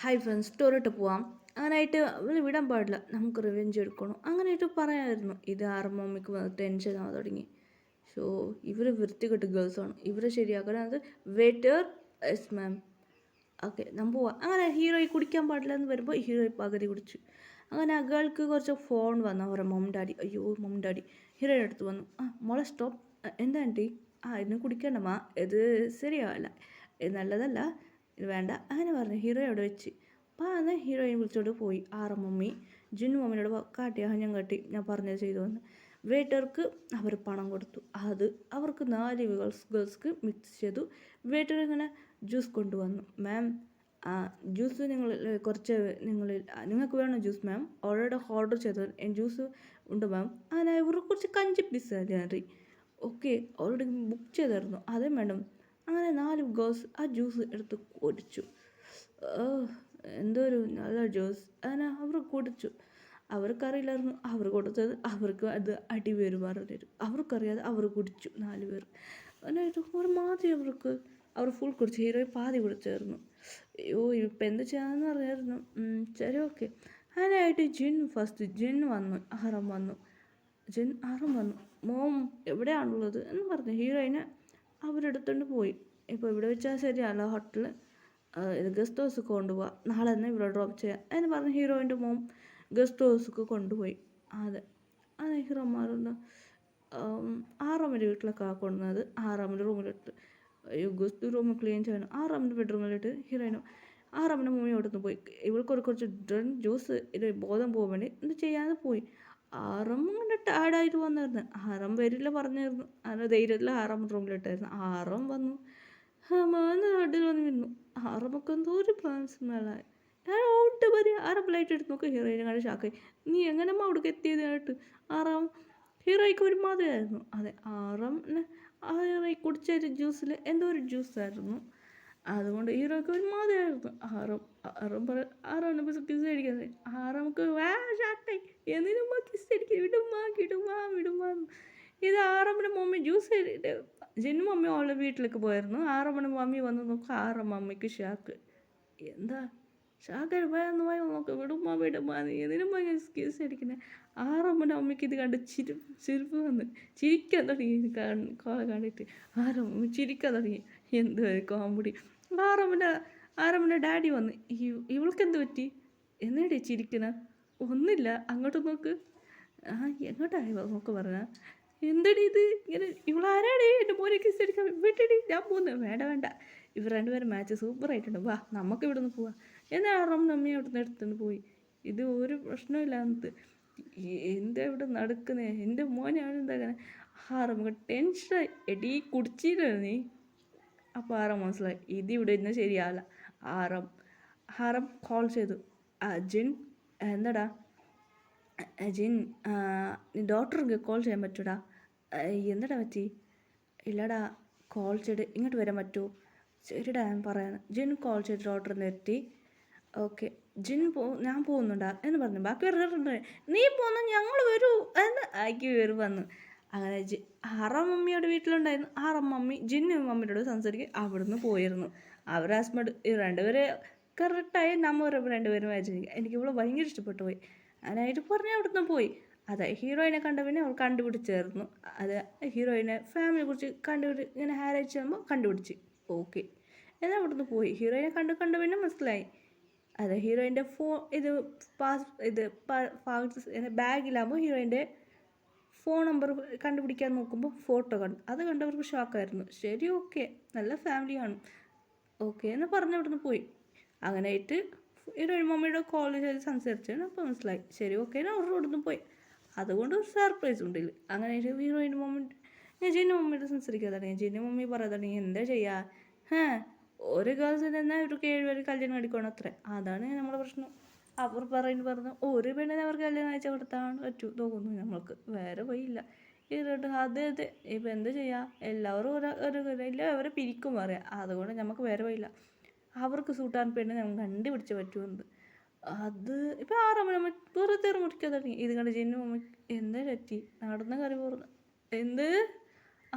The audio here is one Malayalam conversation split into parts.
ഹായ് ഫ്രണ്ട്സ് സ്റ്റോറിട്ട് പോവാം അങ്ങനെയായിട്ട് അവൾ വിടാൻ പാടില്ല നമുക്ക് റിവെഞ്ച് എടുക്കണം അങ്ങനെയായിട്ട് പറയാമായിരുന്നു. ഇത് ആറും മമ്മിക്ക് വന്ന് ടെൻഷൻ ആവാൻ തുടങ്ങി. സോ ഇവർ വൃത്തികെട്ട് ഗേൾസാണ്, ഇവരെ ശരിയാക്കാനത് വെയിറ്റർ എസ് മാം. ഓക്കെ നമ്മൾ പോവാം. അങ്ങനെ ഹീറോയി കുടിക്കാൻ പാടില്ല എന്ന് വരുമ്പോൾ ഹീറോയി പകുതി കുടിച്ചു. അങ്ങനെ ആ ഗേൾക്ക് കുറച്ച് ഫോൺ വന്നു, അവരുടെ മം ഡാഡി. അയ്യോ മം ഡാഡി ഹീറോയുടെ അടുത്ത് വന്നു. മോളെ സ്റ്റോപ്പ്. എന്താ ആൻറ്റി? ഇന്ന് കുടിക്കണ്ടമ്മ, ഇത് ശരിയാവില്ല, ഇത് നല്ലതല്ല, ഇത് വേണ്ട അങ്ങനെ പറഞ്ഞു. ഹീറോ അവിടെ വെച്ച് എന്നാൽ ഹീറോയിൻ വിളിച്ചോണ്ട് പോയി. മമ്മി ജിന്നു മമ്മിനോട് കാട്ടിയ ഞാൻ കാട്ടി, ഞാൻ പറഞ്ഞത് ചെയ്തു വന്ന് വെയിറ്റർക്ക് അവർ പണം കൊടുത്തു. അത് അവർക്ക് 4 ഗേൾസ്ക്ക് മിക്സ് ചെയ്തു. വെയിറ്റർ ഇങ്ങനെ ജ്യൂസ് കൊണ്ടുവന്നു. മാം ജ്യൂസ് കുറച്ച് നിങ്ങൾക്ക് വേണോ ജ്യൂസ് മാം? ഓൾറെഡി ഓർഡർ ചെയ്തു ജ്യൂസ് ഉണ്ട് മാം. അങ്ങനെ ഇവർ കുറച്ച് കഞ്ചി പിസ്സറി. ഓക്കെ ഓൾറെഡി ബുക്ക് ചെയ്തായിരുന്നു, അതേ മാഡം. അങ്ങനെ 4 ഗേൾസ് ആ ജ്യൂസ് എടുത്ത് കുടിച്ചു. എന്തോ ഒരു നല്ല ജ്യൂസ്. അങ്ങനെ അവർ കുടിച്ചു. അവർക്കറിയില്ലായിരുന്നു അവർ കൊടുത്തത് അവർക്ക് അത് അടിപേര് പറഞ്ഞു തരും. അവർക്കറിയാതെ അവർ കുടിച്ചു 4 പേർ. അങ്ങനെ ഒരു മാതിരി അവർ ഫുൾ കുടിച്ചു. ഹീറോയി പാതി കുടിച്ചായിരുന്നു. അയ്യോ ഇപ്പം എന്ത് ചെയ്യാമെന്ന് അറിയായിരുന്നു. ശരി ഓക്കെ. അങ്ങനെയായിട്ട് ജിൻ വന്നു. ആറം വന്നു. മോം എവിടെയാണുള്ളത് എന്ന് പറഞ്ഞു. ഹീറോയിനെ അവരെടുത്തുകൊണ്ട് പോയി. ഇപ്പോൾ ഇവിടെ വെച്ചാൽ ശരിയല്ല, ഹോട്ടലിൽ ഇത് ഗസ്റ്റ് ഹൗസ് കൊണ്ടുപോകാം, നാളെ തന്നെ ഇവിടെ ഡ്രോപ്പ് ചെയ്യാം എന്ന് പറഞ്ഞ് ഹീറോയിൻ്റെ മോം ഗസ്റ്റ് ഹൗസിക്ക് കൊണ്ടുപോയി. അതെ ഹീറോമാരൊന്ന് ആറാമിൻ്റെ വീട്ടിലൊക്കെ കൊണ്ടുവന്നത്. ആറാമിൻ്റെ റൂമിലിട്ട് ഗസ്റ്റ് റൂം ക്ലീൻ ചെയ്യണം. ആറാമിൻ്റെ ബെഡ്റൂമിലിട്ട് ഹീറോയിനും ആറാമിൻ്റെ മൂവി അവിടെ നിന്ന് പോയി. ഇവൾക്ക് കുറച്ച് ജ്യൂസ് ഇത് ബോധം പോകാൻ വേണ്ടി എന്ത് ചെയ്യാതെ പോയി. ആറം ഇങ്ങനെ ടയർഡായിട്ട് വന്നായിരുന്നു. ആറം വരില്ല പറഞ്ഞായിരുന്നു. അതിൻ്റെ ധൈര്യത്തിൽ ആറാം റൂമിലിട്ടായിരുന്നു. ആറം വന്നു നാട്ടിൽ വന്ന് നിന്നു. ആറമൊക്കെ എന്തോ ഒരു സ്മെല്ലായി. ഞാൻ ഔട്ട് പറയാം. ആറം ലൈറ്റ് എടുത്ത് നോക്കുക. ഹീറോയിനെ കണ്ട് ഷാക്കായി. നീ എങ്ങനെയമ്മ അവിടേക്ക് എത്തിയതായിട്ട്? ആറാം ഹീറോയ്ക്ക് ഒരു മാതിരിയായിരുന്നു. അതെ ആറാം ആ ഹീറോയി കുടിച്ച ജ്യൂസിൽ എന്തോ ഒരു ജ്യൂസായിരുന്നു, അതുകൊണ്ട് ഹീറോയ്ക്ക് ഒരു മാതിരിയായിരുന്നു. ആറാം കിസ് അടിക്കുന്നത്. ആറാമക്ക് ഷാക്കായി. എന്തിനുമ്മ കിസ് അടിക്കുക? വിടുമ്മ. ഇത് ആറമ്മയുടെ മമ്മി ജ്യൂസ് ജിന്നു മമ്മി അവളുടെ വീട്ടിലേക്ക് പോയിരുന്നു. ആറമ്മയുടെ മമ്മി വന്ന് നോക്കുക. മമ്മിക്ക് ഷാക്ക്. എന്താ ഷാക്കായി പോയെന്ന് പോയി നോക്കുക. വിടുമ്മ നീ എന്തിനുമ്മ കിസ് അടിക്കുന്നത്? ആറമ്മയുടെ മമ്മിക്ക് ഇത് കണ്ട് ചിരിപ്പ് വന്ന് ചിരിക്കാൻ തുടങ്ങി. കണ്ടിട്ട് ആറമ്മ ചിരിക്കാൻ തുടങ്ങി. എന്തോ കോമഡി. ആറമ്മൻ്റെ ഡാഡി വന്ന്. ഇവൾക്ക് പറ്റി? എന്നേടി ചിരിക്കണ? ഒന്നില്ല, അങ്ങോട്ട് നോക്ക്. എങ്ങോട്ടായി നോക്ക് പറഞ്ഞ. എന്തടി ഇത് ഇങ്ങനെ? ഇവളാരാടി എൻ്റെ മോനെ കിസ് അടിക്കാൻ? വിട്ടടി, ഞാൻ പോകുന്നത്. വേണ്ട, ഇവർ രണ്ടുപേരും മാച്ച് സൂപ്പറായിട്ടുണ്ട്, വാ നമുക്ക് ഇവിടെ നിന്ന് പോവാം. എന്നാൽ ആറാം നമ്മി അവിടെ നിന്ന് എടുത്തുകൊണ്ട് പോയി. ഇത് ഒരു പ്രശ്നമില്ല എന്നിട്ട് എന്താ ഇവിടെ നടക്കുന്നത്? എൻ്റെ മോനാണ് എന്താ നമുക്ക് ടെൻഷനായി. എടീ കുടിച്ചില്ല നീ? അപ്പോൾ ആറാം മനസ്സിലായി ഇതിവിടെ ഇരുന്ന് ശരിയാവില്ല. ആറാം കോൾ ചെയ്തു. ജിൻ എന്താടാ? ജിൻ ഡോക്ടർക്ക് കോൾ ചെയ്യാൻ പറ്റൂടാ? എന്താടാ പറ്റി? ഇല്ലടാ കോൾ ചെയ്ത് ഇങ്ങോട്ട് വരാൻ പറ്റുമോ? ശരിടാ ഞാൻ പറയാം. ജിൻ കോൾ ചെയ്ത് ഡോക്ടറെ നിർത്തി. ഓക്കെ ഞാൻ പോകുന്നുണ്ടാ എന്ന് പറഞ്ഞു. ബാക്കി പറഞ്ഞിട്ടുണ്ട് നീ പോന്നു ഞങ്ങൾ വരൂ എന്ന് ആക്കി വന്നു. അങ്ങനെ ആറാം മമ്മിയുടെ വീട്ടിലുണ്ടായിരുന്നു. ആറാം മമ്മി ജിന്നു മമ്മിയോട് സംസാരിക്കുക അവിടുന്ന് പോയിരുന്നു. അവർ ഹസ്ബൻഡ് രണ്ടുപേരെ കറക്റ്റായി നമ്മൾ രണ്ടുപേരും വായിച്ചിരിക്കുക. എനിക്ക് ഇവളെ ഭയങ്കര ഇഷ്ടപ്പെട്ടു പോയി. അതിനായിട്ട് പറഞ്ഞ് അവിടുന്ന് പോയി. അതെ ഹീറോയിനെ കണ്ട പിന്നെ അവൾ കണ്ടുപിടിച്ചായിരുന്നു. അത് ഹീറോയിനെ ഫാമിലിയെ കുറിച്ച് ഇങ്ങനെ ഹാരേജ് ചെയ്യുമ്പോൾ കണ്ടുപിടിച്ച്. ഓക്കെ എന്നാൽ അവിടുന്ന് പോയി. ഹീറോയിനെ കണ്ട് പിന്നെ മനസ്സിലായി. അതെ ഹീറോയിൻ്റെ ബാഗിലാകുമ്പോൾ ഹീറോയിൻ്റെ ഫോൺ നമ്പർ കണ്ടുപിടിക്കാൻ നോക്കുമ്പോൾ ഫോട്ടോ കണ്ടു. അത് കണ്ടവർക്ക് ഷോക്കായിരുന്നു. ശരി ഓക്കെ നല്ല ഫാമിലിയാണ് ഓക്കെ എന്ന് പറഞ്ഞ് അവിടുന്ന് പോയി. അങ്ങനെയായിട്ട് ഹീറോയിൻ മമ്മിയുടെ കോൾ ചെയ്ത് സംസാരിച്ചാണ്. അപ്പോൾ മനസ്സിലായി ശരി ഓക്കെ അവരുടെ അവിടുന്ന് പോയി. അതുകൊണ്ട് ഒരു സർപ്രൈസ് ഉണ്ടില്ല. അങ്ങനെ ഹീറോയിൻ മമ്മി ഞാൻ ജിന്നു മമ്മിയോട് സംസാരിക്കാൻ തുടങ്ങി. ജിന്നു മമ്മി പറയാൻ തുടങ്ങി എന്താ ചെയ്യുക? ഒരു ഗേൾസിൽ തന്നെ ഇവർക്ക് 7 പേര് കല്യാണം കഴിക്കണം അത്ര, അതാണ് നമ്മുടെ പ്രശ്നം. അവർ പറഞ്ഞു ഒരു പെണ്ണിനെ അവർക്ക് കല്യാണം അയച്ചു കൊടുത്താണ് തോന്നുന്നു. നമ്മൾക്ക് വേറെ വഴിയില്ല. അതെ ഇപ്പം എന്ത് ചെയ്യാം? എല്ലാവരും എല്ലാവരും അവരെ പിരിക്കും പറയാം. അതുകൊണ്ട് നമുക്ക് വേറെ വഴിയില്ല. അവർക്ക് സൂട്ടാൻ പെണ്ണ് നമുക്ക് കണ്ടുപിടിച്ച് പറ്റുമെന്ന്. അത് ഇപ്പം ആറമ്മ വെറുതെ മുറിക്കാൻ തുടങ്ങി. ഇത് കണ്ട് ജിന്നു മമ്മി എന്താ പറ്റി? നടന്ന കറി പോർന്ന് എന്ത്?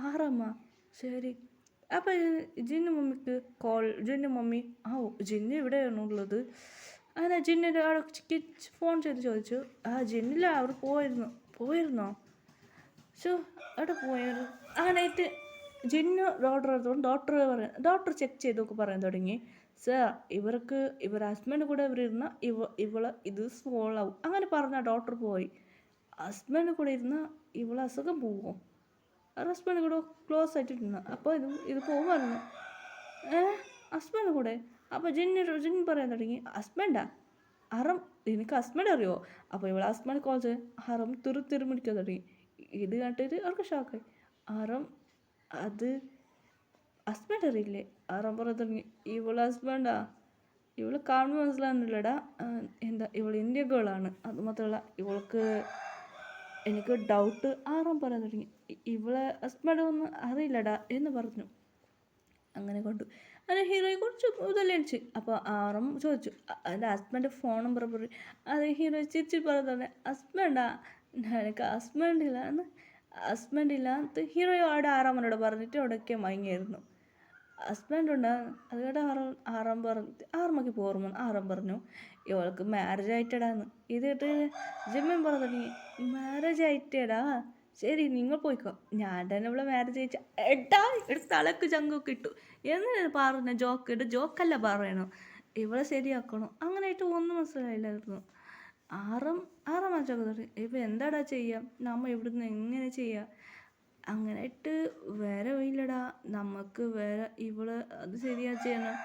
ആറമ്മ ശരി അപ്പം ജിന്നു മമ്മിക്ക് ജിന്നു മമ്മി ജിന്നു ഇവിടെയാണ് ഉള്ളത്. അങ്ങനെ ജിന്നിൻ്റെ അവിടെ ഫോൺ ചെയ്ത് ചോദിച്ചു, ജിന്നില്ല അവിടെ പോയിരുന്നോ ഷോ അവിടെ പോയത്. അങ്ങനെയായിട്ട് ജിന്നു ഡോക്ടറെ അടുത്തോണ്ട് ഡോക്ടർ ചെക്ക് ചെയ്തൊക്കെ പറയാൻ തുടങ്ങി. സർ ഇവർ ഹസ്ബൻഡ് കൂടെ ഇരുന്ന ഇവളെ ഇത് സോൾവ് ആവും അങ്ങനെ പറഞ്ഞ ഡോക്ടർ പോയി. ഹസ്ബൻഡ് കൂടെ ഇരുന്ന ഇവളെ അസുഖം പോവുമോ? ഹസ്ബൻഡ് കൂടെ ക്ലോസ് ആയിട്ടിരുന്ന അപ്പോൾ ഇത് പോകുമായിരുന്നു. ഹസ്ബൻഡ് കൂടെ. അപ്പോൾ ജിന്നു പറയാൻ തുടങ്ങി, ഹസ്ബൻഡാ അറം എനിക്ക് ഹസ്ബൻഡ് അറിയുമോ? അപ്പോൾ ഇവളെ ഹസ്ബൻഡ് കോൾ ചെയ്ത് അറം തിരുമിടിക്കാൻ തുടങ്ങി. ഇത് കണ്ടിട്ട് അവർക്ക് ഷോക്കായി. അറം അത് ഹസ്ബൻഡ് അറിയില്ലേ? അറം പറയാൻ തുടങ്ങി, ഇവളെ ഹസ്ബൻഡാ ഇവള് കാണുമ്പോൾ മനസ്സിലാകുന്നില്ലടാ. എന്താ ഇവൾ ഇന്ത്യ ഗേളാണ്. അത് മാത്രമല്ല ഇവൾക്ക് എനിക്ക് ഡൗട്ട്. ആറാം പറയാൻ തുടങ്ങി, ഇവളെ ഹസ്ബൻഡ് ഒന്നും അറിയില്ലടാ എന്ന് പറഞ്ഞു. അങ്ങനെ കൊണ്ടു അങ്ങനെ ഹീറോയെ കുറച്ച് ഇതല്ലിച്ച്. അപ്പോൾ ആറും ചോദിച്ചു എൻ്റെ ഹസ്ബൻഡ് ഫോൺ നമ്പർ പറയും. അത് ഹീറോ ചിരിച്ച് പറഞ്ഞെ, ഹസ്ബൻഡാ എനിക്ക് ഹസ്ബൻഡ് ഇല്ല എന്ന് ഹീറോ അവിടെ ആറാമനോട് പറഞ്ഞിട്ട് അവിടെയൊക്കെ മയങ്ങിയായിരുന്നു. ഹസ്ബൻഡ് ഉണ്ടാകും അത് കേട്ട് ആറാം പറഞ്ഞിട്ട് ആറുമൊക്കെ പോർമ ആറാം പറഞ്ഞു, ഇവൾക്ക് മാരേജ് ആയിട്ടടാന്ന്. ഇത് കേട്ട് ജിമ്മൻ പറഞ്ഞു തുടങ്ങി, മാരേജ് ആയിട്ടേടാ ശരി നിങ്ങൾ പോയിക്കോ, ഞാൻ തന്നെ ഇവിടെ മാരേജ് അയച്ച എടുത്ത് തലക്ക് ചങ്കൊക്കെ ഇട്ടു എന്ന് പറഞ്ഞ ജോക്കല്ല പറയണു. ഇവളെ ശരിയാക്കണോ അങ്ങനെയായിട്ട് ഒന്നും മനസ്സിലായില്ലായിരുന്നു. ആറാം മനസ്സിലാക്കി തുടങ്ങി, ഇപ്പം എന്താടാ ചെയ്യാം, നമ്മൾ ഇവിടുന്ന് എങ്ങനെ ചെയ്യാം? അങ്ങനെയായിട്ട് വേറെ വഴിയില്ലടാ, നമുക്ക് വേറെ ഇവള് അത് ശരിയാ ചെയ്യണം.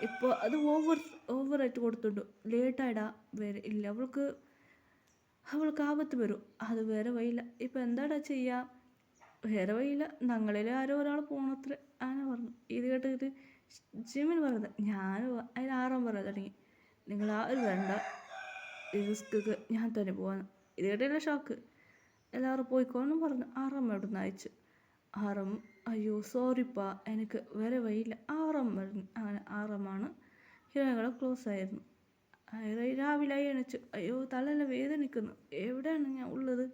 ഇപ്പോൾ അത് ഓവറായിട്ട് കൊടുത്തുണ്ടോ ലേറ്റായിടാ വേറെ ഇല്ല, അവൾക്ക് ആപത്ത് വരും. അത് വേറെ വഴിയില്ല, ഇപ്പം എന്താടാ ചെയ്യുക? വേറെ വഴിയില്ല, ഞങ്ങളിൽ ആരോ ഒരാൾ പോകണത്ര അങ്ങനെ പറഞ്ഞു. ഇത് കേട്ടിട്ട് ജിമിന് പറയുന്നത് അതിന് ആറാം പറയാൻ തുടങ്ങി, നിങ്ങൾ ആരും വേണ്ട റിസ്ക്കൊക്കെ ഞാൻ തന്നെ പോകാന്ന്. ഇത് കേട്ടില്ല ഷോക്ക്. എല്ലാവരും പോയിക്കോന്നും പറഞ്ഞു. ആറാം എവിടുന്ന് അയച്ചു. ആറാം അയ്യോ സോറിപ്പാ എനിക്ക് വേറെ വഴിയില്ല ആറാം പറഞ്ഞു. അങ്ങനെ ആറാമാണ് ഹീറോകളെ ക്ലോസ് ആയിരുന്നു. രാവിലെ എണീച്ചു, അയ്യോ തലയെല്ലാം വേദനിക്കുന്നു, എവിടെയാണ് ഞാൻ ഉള്ളത്?